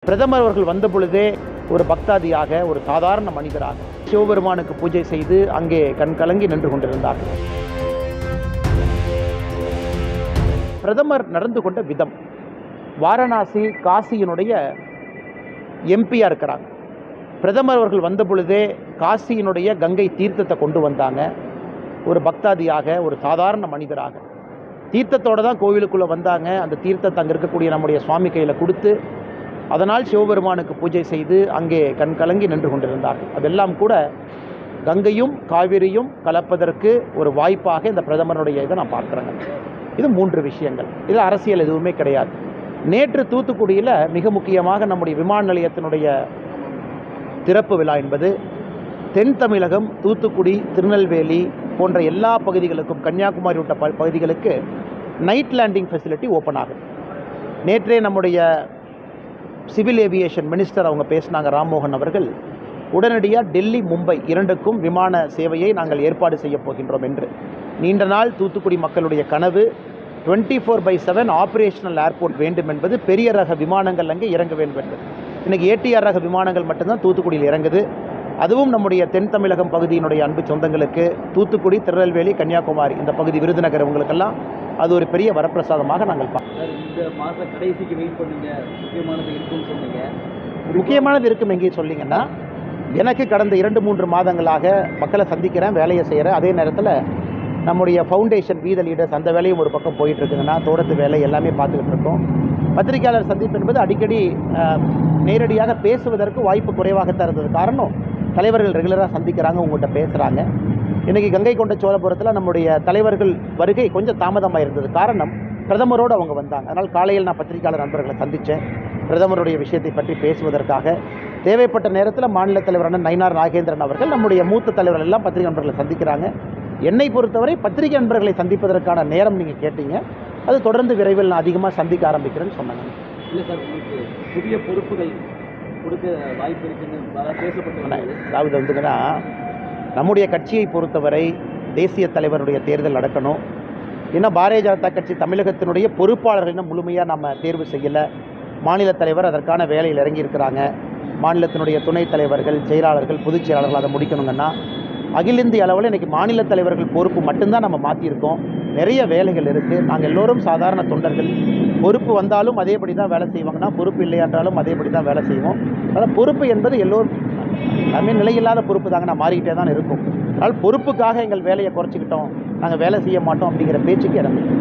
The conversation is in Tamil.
பிரதமர் அவர்கள் வந்த பொழுதே ஒரு பக்தாதியாக, ஒரு சாதாரண மனிதராக சிவபெருமானுக்கு பூஜை செய்து அங்கே கண்கலங்கி நின்று கொண்டிருந்தார். பிரதமர் நடந்து கொண்ட விதம், வாரணாசி காசியினுடைய எம்பியா இருக்கிறாங்க. பிரதமர் அவர்கள் வந்த பொழுதே காசியினுடைய கங்கை தீர்த்தத்தை கொண்டு வந்தாங்க. ஒரு பக்தாதியாக, ஒரு சாதாரண மனிதராக தீர்த்தத்தோடு தான் கோவிலுக்குள்ளே வந்தாங்க. அந்த தீர்த்தத்தை அங்கே இருக்கக்கூடிய நம்முடைய சுவாமி கையில் கொடுத்து அதனால் சிவபெருமானுக்கு பூஜை செய்து அங்கே கண்கலங்கி நின்று கொண்டிருந்தார்கள். அதெல்லாம் கூட கங்கையும் காவிரியும் கலப்பதற்கு ஒரு வாய்ப்பாக இந்த பிரதமருடைய இதை நான் பார்க்குறேங்க. இது 3 விஷயங்கள். இது அரசியல் எதுவுமே கிடையாது. நேற்று தூத்துக்குடியில் மிக முக்கியமாக நம்முடைய விமான நிலையத்தினுடைய திறப்பு விழா என்பது தென் தமிழகம், தூத்துக்குடி, திருநெல்வேலி போன்ற எல்லா பகுதிகளுக்கும், கன்னியாகுமரி உள்ள பகுதிகளுக்கு நைட் லேண்டிங் ஃபெசிலிட்டி ஓப்பன் ஆகும். நேற்றே நம்முடைய சிவில் ஏவியேஷன் மினிஸ்டர் அவங்க பேசினாங்க, ராம்மோகன் அவர்கள். உடனடியாக டெல்லி, மும்பை 2க்கும் விமான சேவையை நாங்கள் ஏற்பாடு செய்ய போகின்றோம் என்று. நீண்ட நாள் தூத்துக்குடி மக்களுடைய கனவு 24/7 ஆப்ரேஷனல் ஏர்போர்ட் வேண்டும் என்பது, பெரிய ரக விமானங்கள் அங்கே இறங்க வேண்டும் என்பது. இன்றைக்கி ATR ரக விமானங்கள் மட்டும்தான் தூத்துக்குடியில் இறங்குது. அதுவும் நம்முடைய தென் தமிழகம் பகுதியினுடைய அன்பு சொந்தங்களுக்கு, தூத்துக்குடி, திருநெல்வேலி, கன்னியாகுமரி இந்த பகுதி, விருதுநகர், உங்களுக்கெல்லாம் அது ஒரு பெரிய வரப்பிரசாதமாக நாங்கள் பார்க்கிறோம். இந்த மாதம் கடைசிக்கு வெயிட் பண்ணுங்க, முக்கியமானது இருக்குன்னு சொன்னீங்க. முக்கியமானது இருக்கும் எங்கேயும் சொல்லிங்கன்னா, எனக்கு கடந்த 2-3 மாதங்களாக மக்களை சந்திக்கிறேன், வேலையை செய்கிறேன். அதே நேரத்தில் நம்முடைய ஃபவுண்டேஷன் வீத லீடர்ஸ் அந்த வேலையும் ஒரு பக்கம் போயிட்டுருக்குங்கன்னா, தோட்டத்து வேலை எல்லாமே பார்த்துக்கிட்டு இருக்கோம். பத்திரிகையாளர் சந்திப்பு என்பது அடிக்கடி நேரடியாக பேசுவதற்கு வாய்ப்பு குறைவாகத்தான் இருந்தது. காரணம், தலைவர்கள் ரெகுலராக சந்திக்கிறாங்க, உங்கள்கிட்ட பேசுகிறாங்க. இன்றைக்கி கங்கை கொண்ட சோழபுரத்தில் நம்முடைய தலைவர்கள் வருகை கொஞ்சம் தாமதமாக இருந்தது. காரணம், பிரதமரோடு அவங்க வந்தாங்க. அதனால் காலையில் நான் பத்திரிகையாளர் நண்பர்களை சந்தித்தேன். பிரதமருடைய விஷயத்தை பற்றி பேசுவதற்காக தேவைப்பட்ட நேரத்தில் மாநில தலைவரான நயினார் நாகேந்திரன் அவர்கள், நம்முடைய மூத்த தலைவர்கள் எல்லாம் பத்திரிகை நண்பர்களை சந்திக்கிறாங்க. என்னை பொறுத்தவரை பத்திரிகை நண்பர்களை சந்திப்பதற்கான நேரம் நீங்கள் கேட்டீங்க. அது தொடர்ந்து விரைவில் நான் அதிகமாக சந்திக்க ஆரம்பிக்கிறேன்னு சொன்னாங்க. இல்லை சார், உங்களுக்கு புதிய பொறுப்புகள் கொடுக்க வாய்ப்பு இருக்குன்னு பேசப்பட்டு, அதாவது வந்துங்கன்னா, நம்முடைய கட்சியை பொறுத்தவரை தேசிய தலைவருடைய தேர்தல் நடக்கணும். இன்னும் பாரதிய ஜனதா கட்சி தமிழகத்தினுடைய பொறுப்பாளர்கள் இன்னும் முழுமையாக நம்ம தேர்வு செய்யலை. மாநில தலைவர் அதற்கான வேலையில் இறங்கியிருக்கிறாங்க. மாநிலத்தினுடைய துணைத் தலைவர்கள், செயலாளர்கள், பொதுச் செயலாளர்கள் அதை முடிக்கணுங்கன்னா, அகில இந்திய அளவில் இன்றைக்கி மாநில தலைவர்கள் பொறுப்பு மட்டும்தான் நம்ம மாற்றியிருக்கோம். நிறைய வேலைகள் இருக்குது. நாங்கள் எல்லோரும் சாதாரண தொண்டர்கள். பொறுப்பு வந்தாலும் அதேபடி தான் வேலை செய்வாங்கன்னா, பொறுப்பு இல்லை என்றாலும் அதேபடி தான் வேலை செய்வோம். அதனால் பொறுப்பு என்பது எல்லோரும் எல்லாமே நிலையில்லாத பொறுப்பு தாங்க, நான் மாறிக்கிட்டே தான் இருக்கும். அதனால் பொறுப்புக்காக எங்கள் வேலையை குறைச்சிக்கிட்டோம், நாங்கள் வேலை செய்ய மாட்டோம் அப்படிங்கிற பேச்சுக்கு இடம் இல்லை.